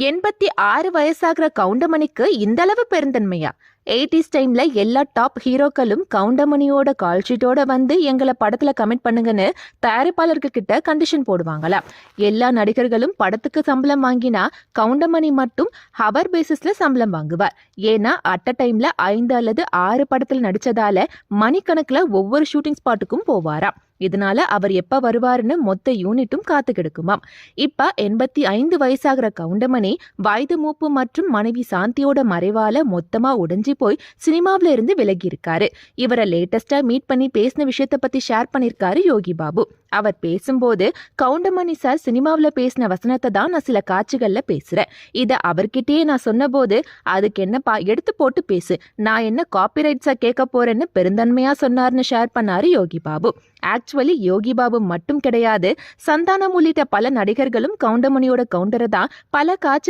86 வயசாகிற கவுண்டமணிக்கு இந்த அளவு பெருந்தன்மையா? 80s டைம்ல எல்லா டாப் ஹீரோக்களும் கவுண்டமணியோட கால்ஷீட்டோட வந்து எங்களை படத்துல கமெண்ட் பண்ணுங்கன்னு தயாரிப்பாளர்கள் கிட்ட கண்டிஷன் போடுவாங்களா? எல்லா நடிகர்களும் படத்துக்கு சம்பளம் வாங்கினா கவுண்டமணி மட்டும் ஹவர் பேசிஸ்ல சம்பளம் வாங்குவார். ஏன்னா அட் அ டைம்ல 5 அல்லது 6 படத்துல நடிச்சதால மணிக்கணக்குல ஒவ்வொரு ஷூட்டிங் ஸ்பாட்டுக்கும் போவாராம். இதனால அவர் எப்ப வருவாருன்னு மொத்த யூனிட்டும் காத்து கிடக்குமாம். இப்ப 85 வயசாகிற கவுண்டமணி வயது மூப்பு மற்றும் மனைவி சாந்தியோட மறைவால மொத்தமா உடைஞ்சு போய் சினிமாவில இருந்து விலகி இருக்காரு. இவரை லேட்டஸ்டா மீட் பண்ணி பேசின விஷயத்த பத்தி ஷேர் பண்ணிருக்காரு யோகி பாபு. அவர் பேசும்போது, கவுண்டமணி சார் சினிமாவில பேசின வசனத்தை தான் நான் சில காட்சிகள்ல பேசுறேன். இத அவர்கிட்டயே நான் சொன்ன போது, அதுக்கு என்னப்பா எடுத்து போட்டு பேசு, நான் என்ன காப்பிரைட்ஸா கேட்க போறேன்னு பெருந்தன்மையா சொன்னார்னு ஷேர் பண்ணாரு யோகி பாபு. ஆக்சுவலி யோகி பாபு மட்டும் கிடையாது, சந்தானம் உள்ளிட்ட பல நடிகர்களும் கவுண்டமணியோட கவுண்டரை தான் பல காட்சி